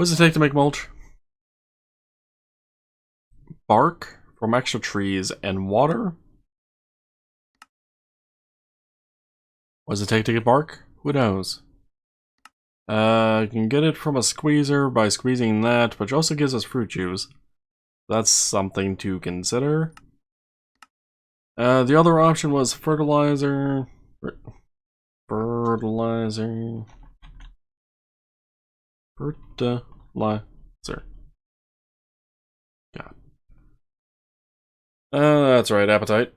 What does it take to make mulch? Bark from extra trees and water? What does it take to get bark? Who knows? You can get it from a squeezer by squeezing that, which also gives us fruit juice. That's something to consider. The other option was fertilizer. Fertilizer. Fertilizer. God. That's right, appetite.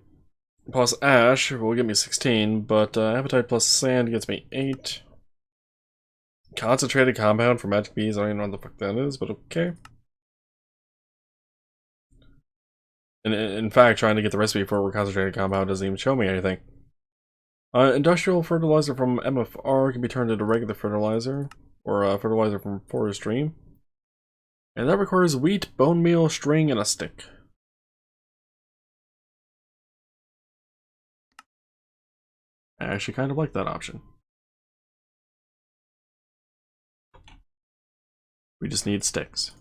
Plus ash will give me 16, but appetite plus sand gets me 8. Concentrated compound for magic bees, I don't even know what the fuck that is, but okay. In fact, trying to get the recipe for a concentrated compound doesn't even show me anything. Industrial fertilizer from MFR can be turned into regular fertilizer, or fertilizer from forestry. And that requires wheat, bone meal, string, and a stick. I actually kind of like that option. We just need sticks.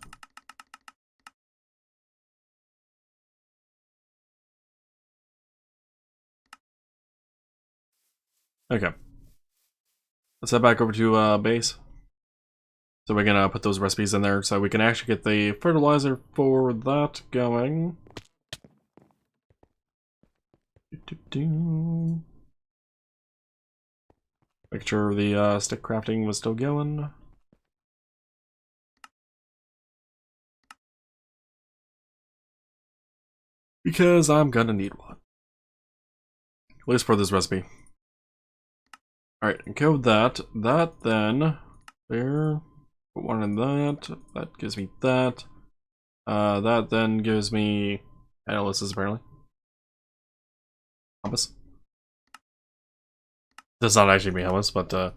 Okay. Let's head back over to base. So we're gonna put those recipes in there so we can actually get the fertilizer for that going. Make sure the stick crafting was still going. Because I'm gonna need one. At least for this recipe. Alright, encode that. That then. There. Put one in that. That gives me that. That then gives me analysis apparently. Hummus. Does not actually mean hummus, but I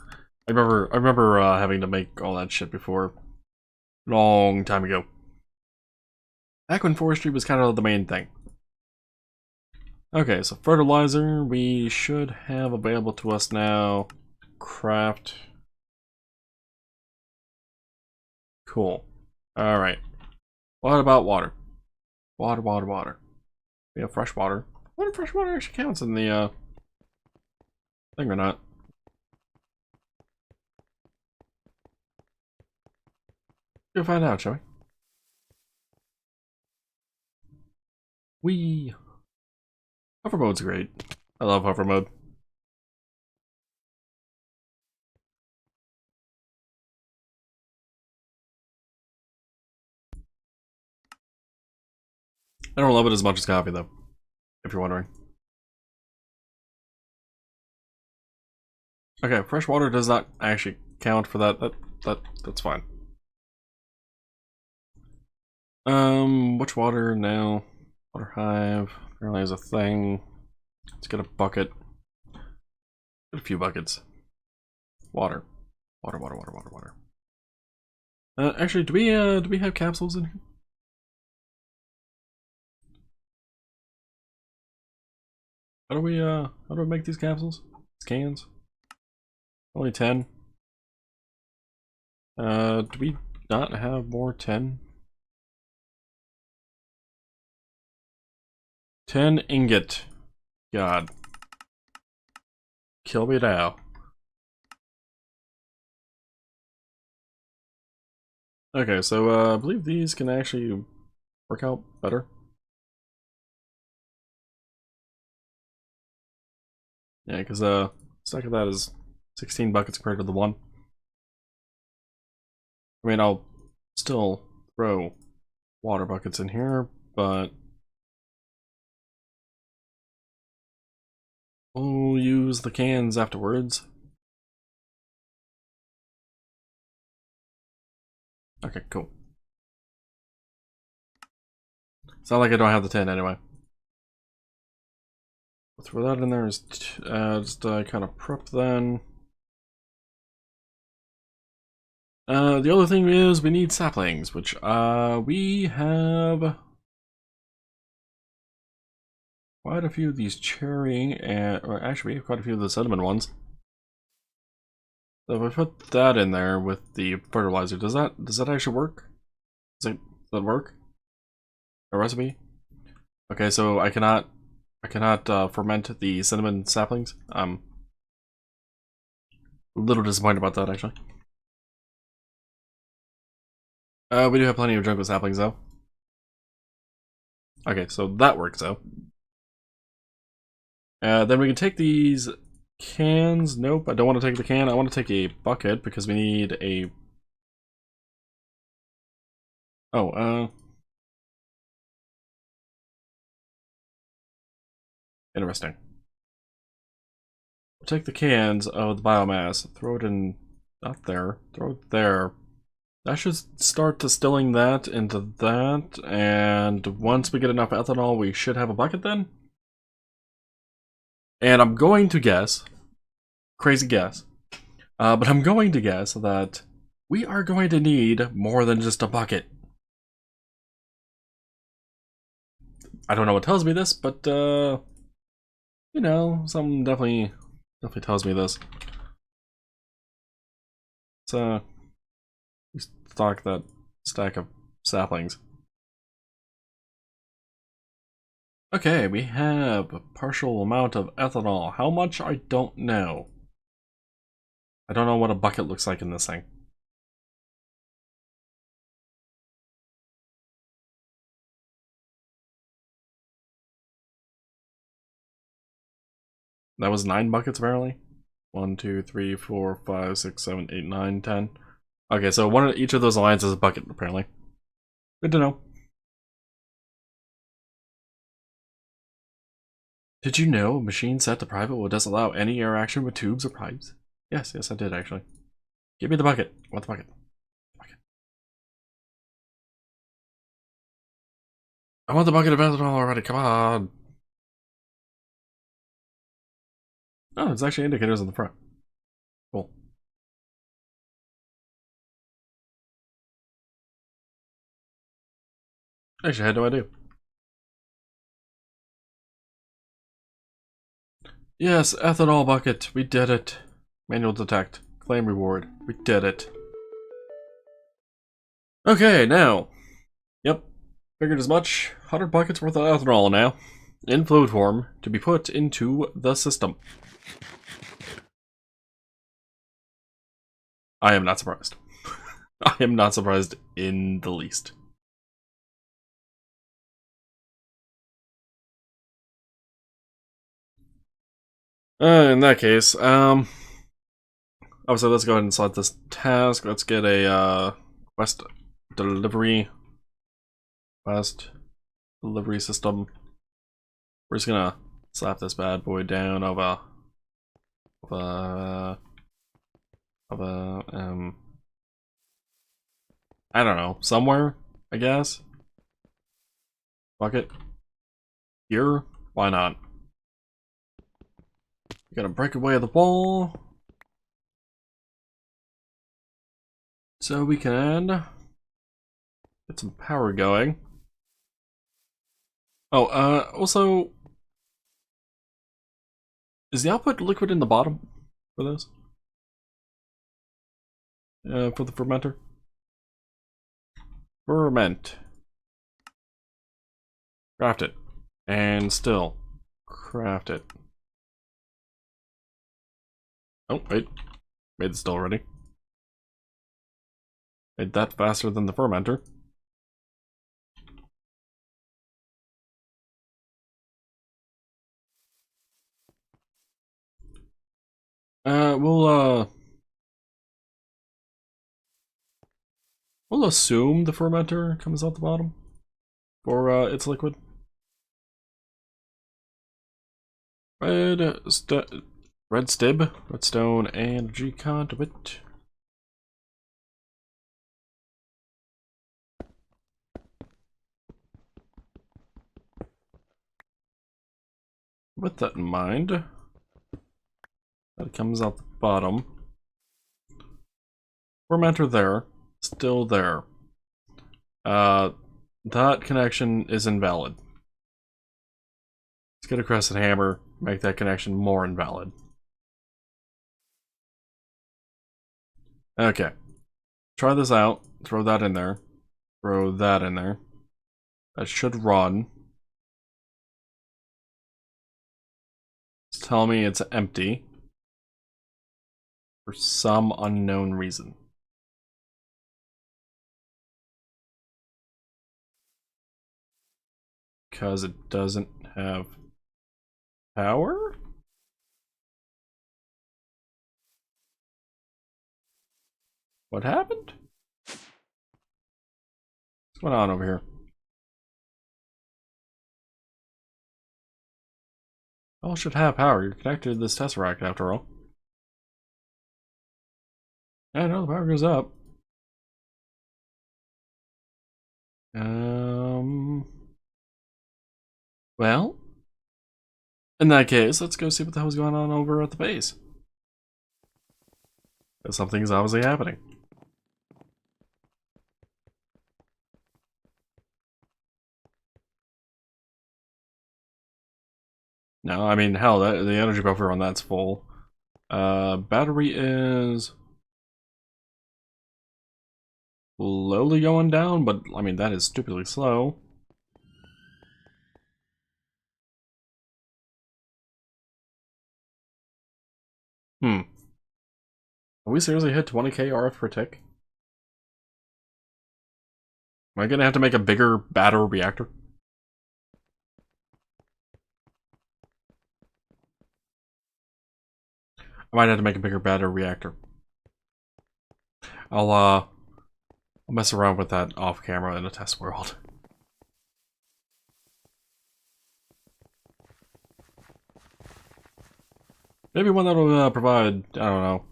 remember having to make all that shit before. Long time ago. Back when forestry was kind of the main thing. Okay, so fertilizer we should have available to us now. Craft. Cool. Alright. What about water? Water. We have fresh water. I wonder if fresh water actually counts in the thing or not. We'll find out, shall we? Hover mode's great. I love hover mode. I don't love it as much as coffee though, if you're wondering. Okay, fresh water does not actually count for that. That's fine. Which water now? Water hive apparently is a thing. Let's get a bucket. Get a few buckets. Water. Water. Actually, do we have capsules in here? How do we make these capsules? Cans? Only 10. Do we not have more 10? 10 ingot. God. Kill me now. Okay, so I believe these can actually work out better. Yeah, because stack of that is 16 buckets compared to the one. I mean, I'll still throw water buckets in here, but we'll use the cans afterwards. Okay, cool. It's not like I don't have the 10 anyway. We'll throw that in there as just kind of prep then. The other thing is we need saplings, which we have quite a few of these cherry and or actually we have quite a few of the cinnamon ones. So if I put that in there with the fertilizer, does that actually work? Does that work? A recipe? Okay, so I cannot ferment the cinnamon saplings. I'm a little disappointed about that actually. We do have plenty of jungle saplings though. Okay, so that works though. Then we can take these cans. Nope, I don't want to take the can. I want to take a bucket because we need a... Oh, interesting. We'll take the cans of the biomass, throw it in... Not there. Throw it there. That should start distilling that into that, and once we get enough ethanol, we should have a bucket then? And I'm going to guess, crazy guess, but I'm going to guess that we are going to need more than just a bucket. I don't know what tells me this, but, you know, something definitely tells me this. So, stock that stack of saplings. Okay, we have a partial amount of ethanol. How much? I don't know. I don't know what a bucket looks like in this thing. That was 9 buckets apparently. 1, 2, 3, 4, 5, 6, 7, 8, 9, 10. Okay, so one of each of those lines is a bucket apparently. Good to know. Did you know a machine set to private will disallow any interaction with tubes or pipes? Yes, I did actually. Give me the bucket. I want the bucket. I want the bucket of ethanol already. Come on. Oh, it's actually indicators on the front. Cool. Actually, I had no idea. Yes, ethanol bucket. We did it. Manual detect. Claim reward. We did it. Okay, now. Yep. Figured as much. 100 buckets worth of ethanol now. In fluid form to be put into the system. I am not surprised. I am not surprised in the least. In that case, obviously let's go ahead and select this task. Let's get a quest delivery system. We're just gonna slap this bad boy down of a I don't know, somewhere, I guess. Bucket. Here? Why not? Gotta break away the wall. So we can get some power going. Oh, also, is the output liquid in the bottom for this? For the fermenter? Ferment. Craft it. And still. Craft it. Oh, wait. Made the still already. Made that faster than the fermenter. We'll assume the fermenter comes out the bottom for its liquid. Redstone, and G conduit. With that in mind, that comes out the bottom. Fermenter there, still there. That connection is invalid. Let's get a crescent hammer, make that connection more invalid. Okay. Try this out. Throw that in there. Throw that in there. That should run. Tell me it's empty. For some unknown reason. Because it doesn't have power? What happened? What's going on over here? Well, it should have power. You're connected to this Tesseract after all. Yeah, no, the power goes up. Well, in that case, let's go see what the hell's going on over at the base. Because something's obviously happening. No, I mean, hell, the energy buffer on that's full. Battery is slowly going down, but I mean, that is stupidly slow. Hmm. Have we seriously hit 20k RF per tick? Am I gonna have to make a bigger battery reactor? I might have to make a bigger battery reactor. I'll mess around with that off camera in a test world. Maybe one that'll provide, I don't know,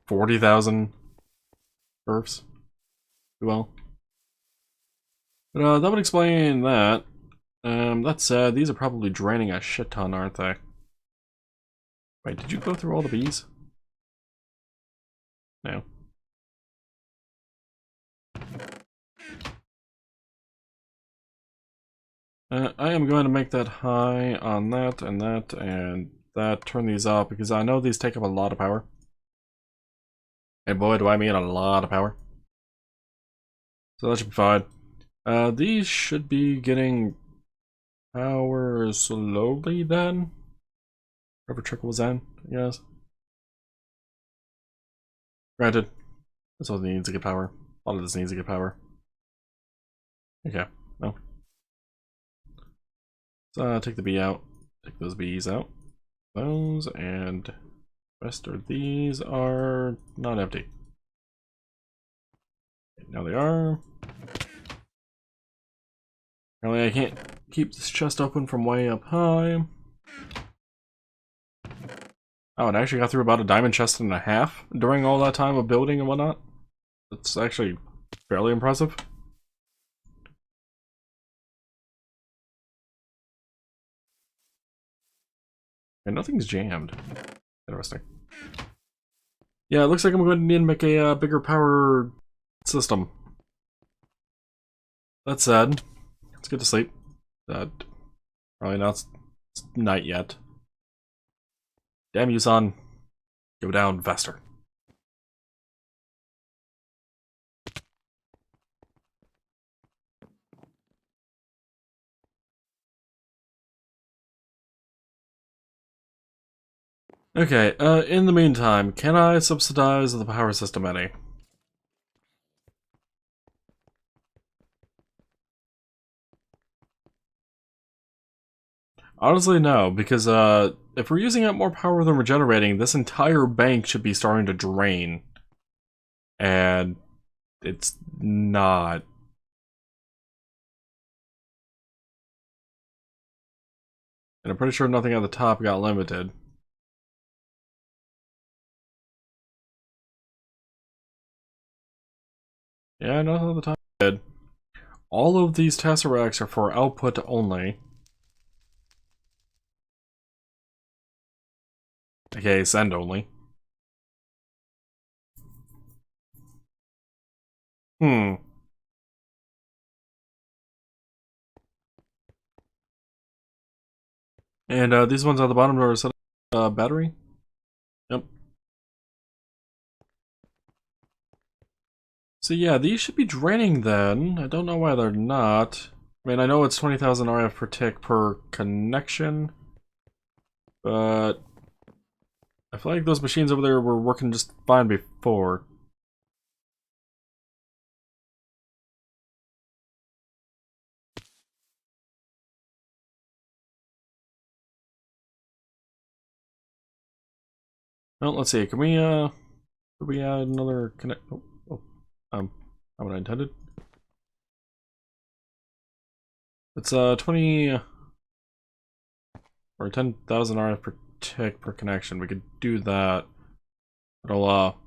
40,000 perfs. Well, but that would explain that. That said, these are probably draining a shit ton, aren't they? Wait, did you go through all the bees? No. I am going to make that high on that and that and that. Turn these up because I know these take up a lot of power. And boy, do I mean a lot of power. So that should be fine. These should be getting power slowly then. Whatever trickles in, I guess. Granted, this one needs to get power. A lot of this needs to get power. Okay, well. So take the bee out. Take those bees out. Those and the rest of these are not empty. Now they are. Apparently I can't keep this chest open from way up high. Oh, it actually got through about a diamond chest and a half during all that time of building and whatnot. That's actually fairly impressive. And nothing's jammed. Interesting. Yeah, it looks like I'm going to need to make a bigger power system. That said, let's get to sleep. Probably not night yet. Damn you, son. Go down faster. Okay, in the meantime, can I subsidize the power system any? Honestly, no, because if we're using up more power than we're generating, this entire bank should be starting to drain. And it's not. And I'm pretty sure nothing at the top got limited. Yeah, nothing at the top did. All of these tesseracts are for output only. Okay, send only. Hmm. And these ones at the bottom are set battery. Yep. So yeah, these should be draining then. I don't know why they're not. I mean, I know it's 20,000 RF per tick per connection, but I feel like those machines over there were working just fine before. Well, let's see. Can we add another connect? Not what I intended. It's 20 or 10,000 RF per tick per connection. We could do that. It'll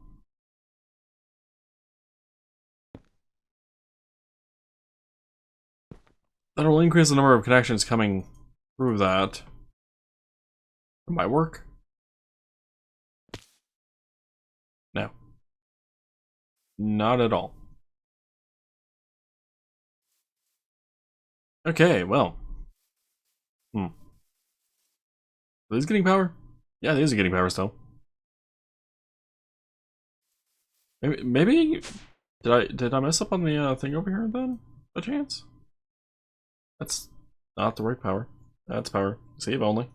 that'll increase the number of connections coming through that. It might work. No. Not at all. Okay, well. Are these getting power? Yeah, these are getting power still. Maybe did I mess up on the thing over here then? A chance? That's not the right power. That's power. Save only.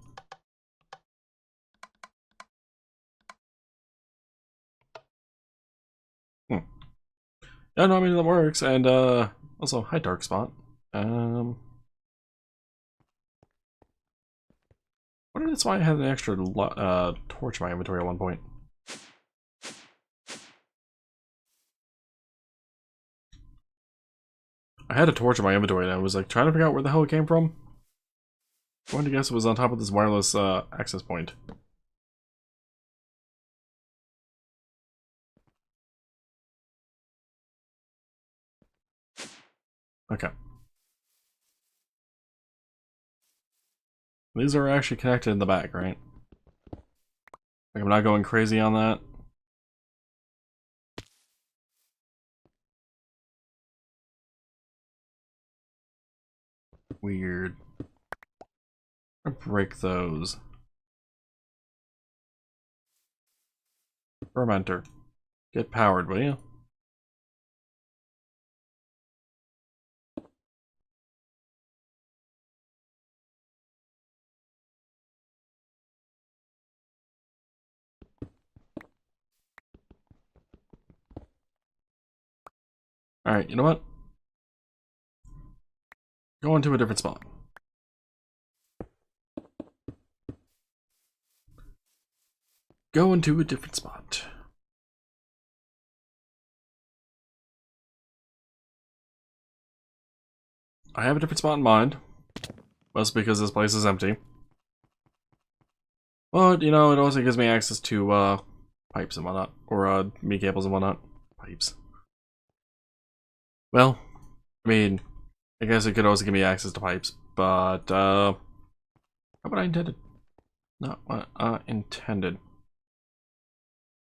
Yeah, no, I mean that works. And also hi dark spot. What if that's why I had an extra torch in my inventory at one point? I had a torch in my inventory and I was like trying to figure out where the hell it came from. I'm going to guess it was on top of this wireless access point. Okay. These are actually connected in the back, right? Like I'm not going crazy on that. Weird. I'm gonna break those. Fermenter. Get powered, will you? Alright, you know what? Go into a different spot. Go into a different spot. I have a different spot in mind. Mostly because this place is empty. But, you know, it also gives me access to, pipes and whatnot. Or, meat cables and whatnot. Pipes. Well, I mean, I guess it could also give me access to pipes, but, not what I intended. Not what I intended.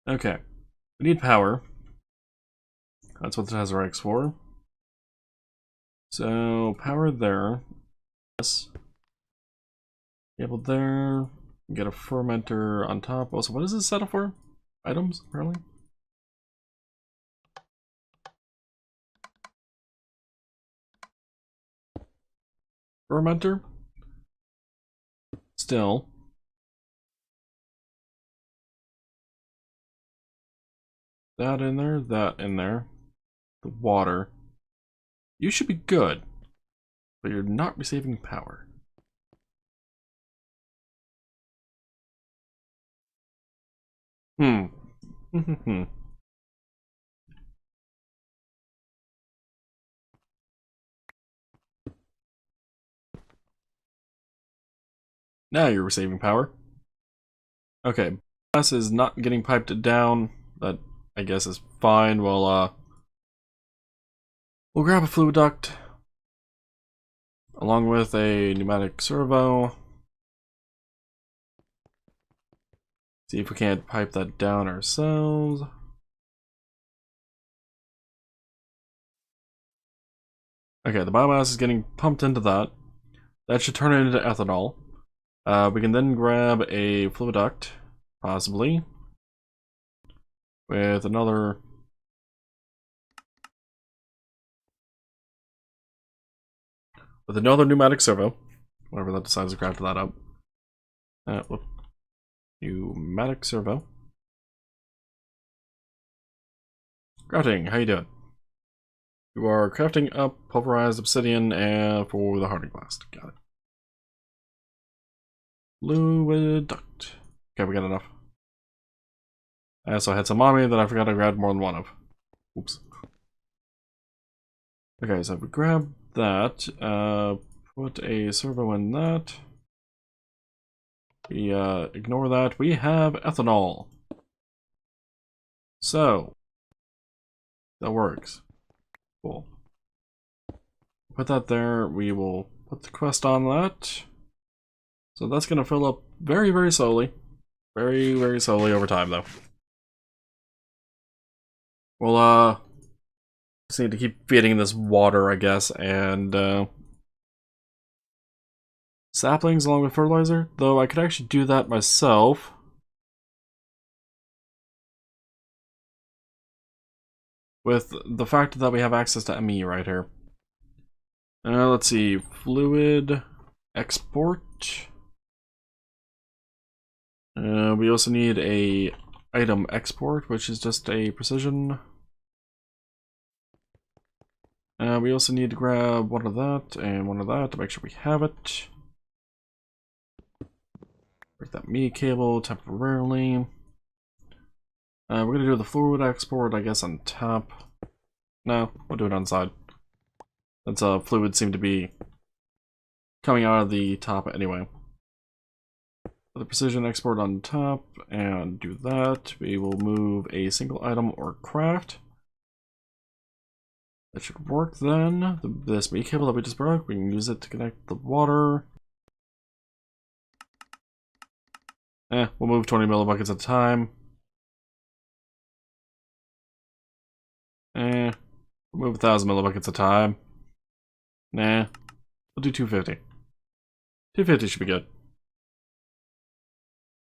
Okay. We need power. That's what the Tesseract for. So, power there. Yes. Cable there. Get a fermenter on top. Also, what is this set up for? Items, apparently. Fermenter. Still. That in there, that in there. The water. You should be good, but you're not receiving power. Now you're receiving power. Okay, gas is not getting piped down. That I guess is fine. We'll grab a fluid duct along with a pneumatic servo. See if we can't pipe that down ourselves. Okay, the biomass is getting pumped into that. That should turn it into ethanol. We can then grab a fluid duct, possibly, with another with another pneumatic servo. Whenever that decides to craft that up. Whoop. Pneumatic servo. Crafting, how you doing? You are crafting up pulverized obsidian and for the hardening blast. Got it. Fluid duct. Okay, we got enough. I also had some on me that I forgot I grabbed more than one of. Oops. Okay, so if we grab that, put a servo in that. We ignore that. We have ethanol. So that works. Cool. Put that there. We will put the quest on that. So that's gonna fill up very, very slowly. Very, very slowly over time, though. We'll just need to keep feeding this water, I guess, and saplings along with fertilizer. Though I could actually do that myself. With the fact that we have access to ME right here. Let's see, fluid export. We also need a item export, which is just a precision. We also need to grab one of that and one of that to make sure we have it. Break that ME cable temporarily. We're gonna do the fluid export, I guess, on top. No, we'll do it on the side. That's fluid seem to be coming out of the top anyway. The precision export on top and do that. We will move a single item or craft. That should work then. This ME cable that we just broke, we can use it to connect the water. We'll move 20 millibuckets at a time. We'll move 1,000 millibuckets at a time. Nah, we'll do 250. 250 should be good.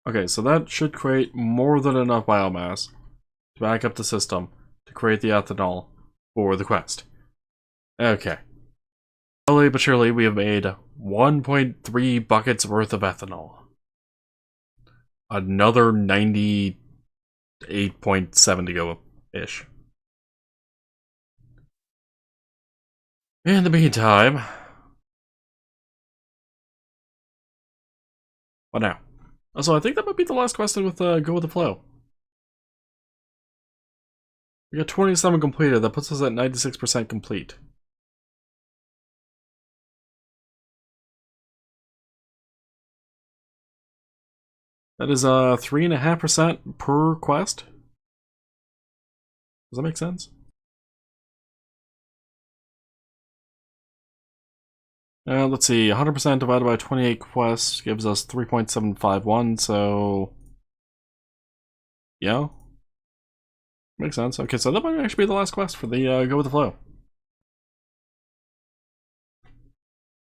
Okay, so that should create more than enough biomass to back up the system to create the ethanol for the quest. Okay. Slowly but surely, we have made 1.3 buckets worth of ethanol. Another 98.7 to go-ish. In the meantime... What now? Also, I think that might be the last question with Go With The Flow. We got 27 completed. That puts us at 96% complete. That is 3.5% per quest. Does that make sense? Let's see, 100% divided by 28 quests gives us 3.751, so... Yeah. Makes sense. Okay, so that might actually be the last quest for the Go With The Flow.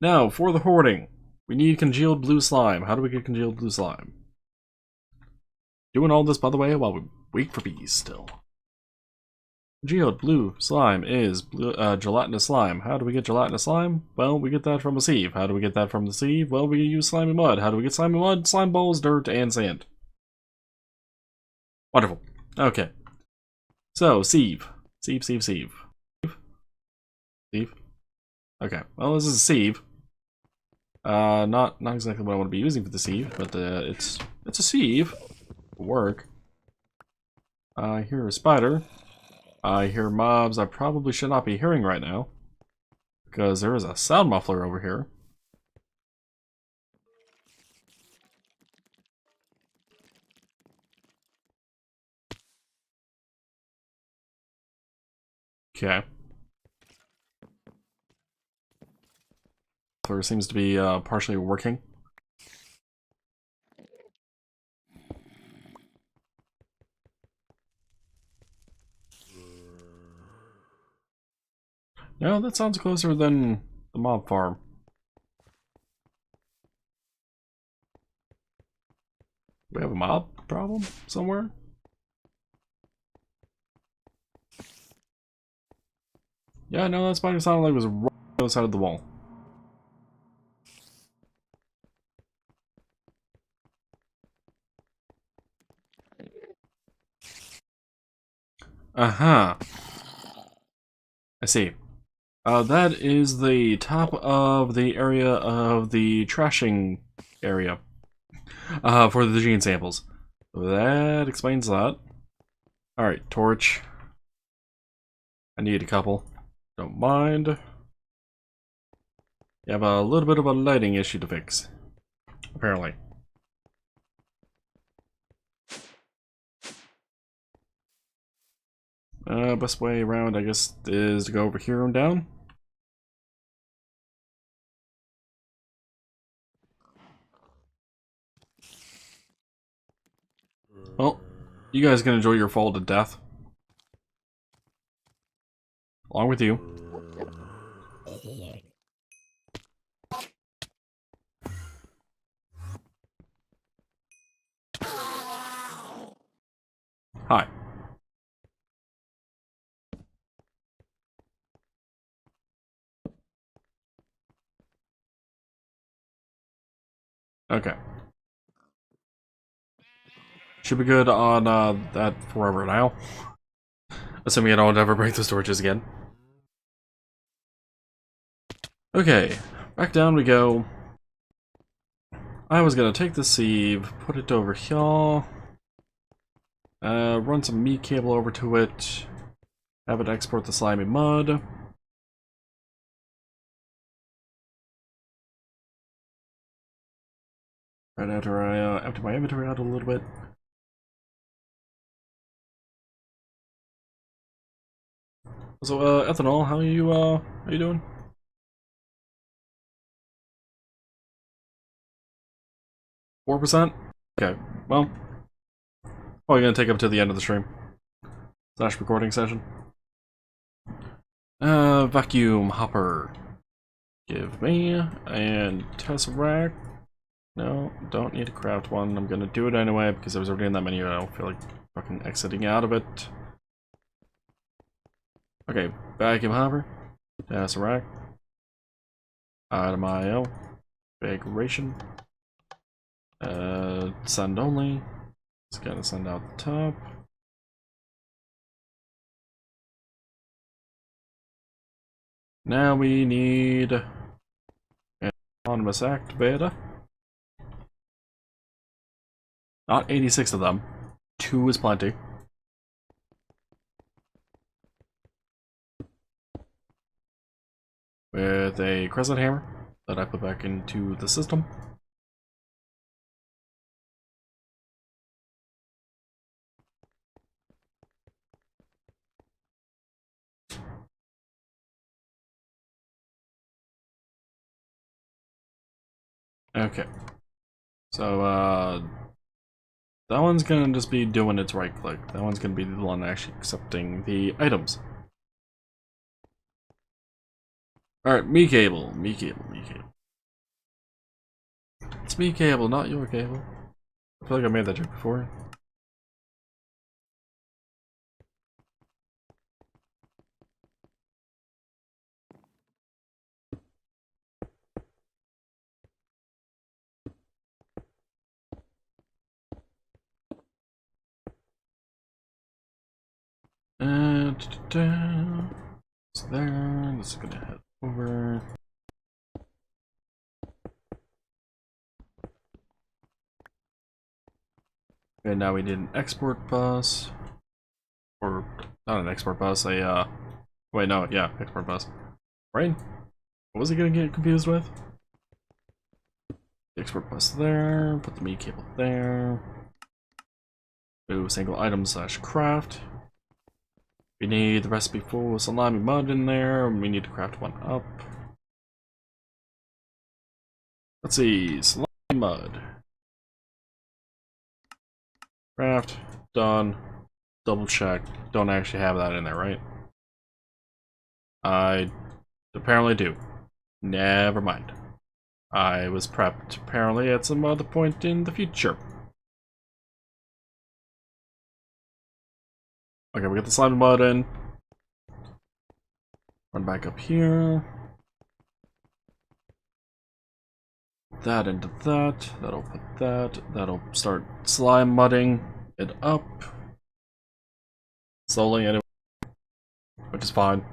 Now, for the hoarding, we need congealed blue slime. How do we get congealed blue slime? Doing all this, by the way, while we wait for bees still. Congealed blue slime is gelatinous slime. How do we get gelatinous slime? Well, we get that from a sieve. How do we get that from the sieve? Well, we use slimy mud. How do we get slimy mud? Slime balls, dirt, and sand. Wonderful. Okay. So, sieve. Sieve. Sieve. Okay. Well, this is a sieve. Not exactly what I want to be using for the sieve, but it's a sieve. It'll work. I hear a spider. I hear mobs I probably should not be hearing right now, because there is a sound muffler over here. Okay. Muffler seems to be partially working. No, that sounds closer than the mob farm. Do we have a mob problem somewhere? Yeah, no, that spider sounded like it was right outside of the wall. Uh-huh. I see. That is the top of the area of the trashing area for the gene samples. That explains that. Alright, torch. I need a couple. Don't mind. You have a little bit of a lighting issue to fix, apparently. Best way around, I guess, is to go over here and down. Well, you guys can enjoy your fall to death. Along with you. Hi. Okay. Should be good on that forever now. Assuming I don't ever break the storages again. Okay, back down we go. I was gonna take the sieve, put it over here, run some meat cable over to it, have it export the slimy mud. Right after I empty my inventory out a little bit. So, Ethanol, how you doing? %? Okay, well, probably gonna take up to the end of the stream. / recording session. Vacuum hopper. Give me, and Tesseract. No, don't need to craft one. I'm gonna do it anyway because I was already in that menu. I don't feel like fucking exiting out of it. Okay, vacuum hopper. Tesseract. Item IO. Configuration. Send only. It's gonna send out the top. Now we need an autonomous activator. Not 86 of them. 2 is plenty. With a crescent hammer that I put back into the system. Okay. So, that one's gonna just be doing its right click. That one's gonna be the one actually accepting the items. Alright, me cable. It's me cable, not your cable. I feel like I made that joke before. It's there. This is gonna head over. Okay, now we need an export bus. Or, not an export bus, wait, no, yeah, export bus. Right? What was he gonna get confused with? Export bus there, put the meat cable there. Do single item / craft. We need the recipe for salami mud in there, and we need to craft one up. Let's see, salami mud. Craft, done. Double check. Don't actually have that in there, right? I apparently do. Never mind. I was prepped apparently at some other point in the future. Okay, we got the slime mud in. Run back up here. That into that. That'll put that. That'll start slime mudding it up. Slowly anyway. which is fine.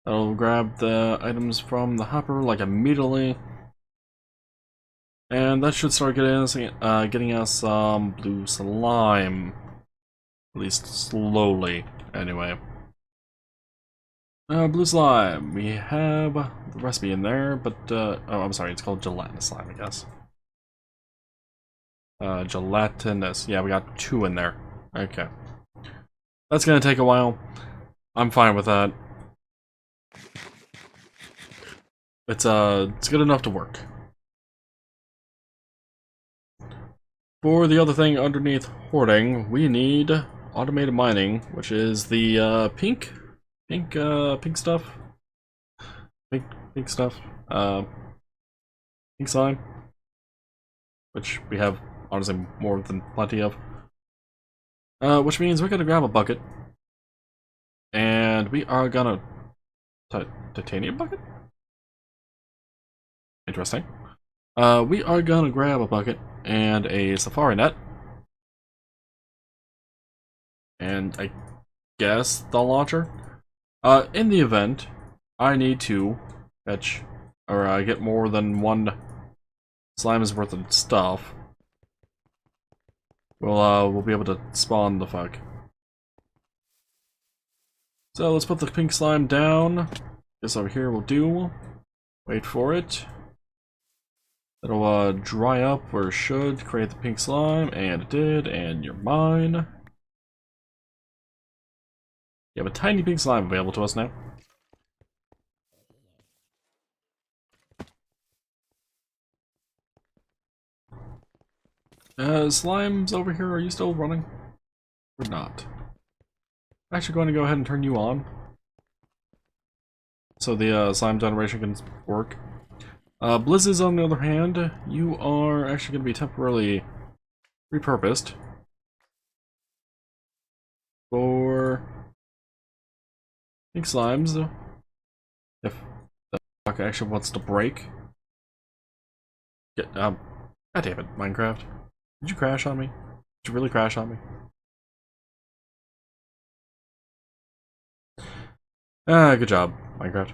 I'll grab the items from the hopper like immediately. And that should start getting us some blue slime. At least slowly, anyway. Blue slime. We have the recipe in there, but, oh, I'm sorry, it's called gelatinous slime, I guess. Gelatinous. Yeah, we got 2 in there. Okay. That's gonna take a while. I'm fine with that. It's good enough to work. For the other thing underneath hoarding, we need automated mining, which is the pink stuff. Pink stuff. Pink slime. Which we have honestly more than plenty of. Which means we're gonna grab a bucket. And we are gonna titanium bucket? Interesting. We are gonna grab a bucket and a safari net. And I guess the launcher. In the event, I need to fetch or get more than 1 slime's worth of stuff. We'll be able to spawn the fuck. So let's put the pink slime down. This over here will do. Wait for it. It'll dry up where it should, create the pink slime, and it did, and you're mine. You have a tiny pink slime available to us now. Slimes over here, are you still running? Or not? I'm actually going to go ahead and turn you on. So the slime generation can work. Blizzes, on the other hand, you are actually going to be temporarily repurposed for pink slimes. If the fuck actually wants to break. God damn it, Minecraft. Did you crash on me? Did you really crash on me? Good job, Minecraft.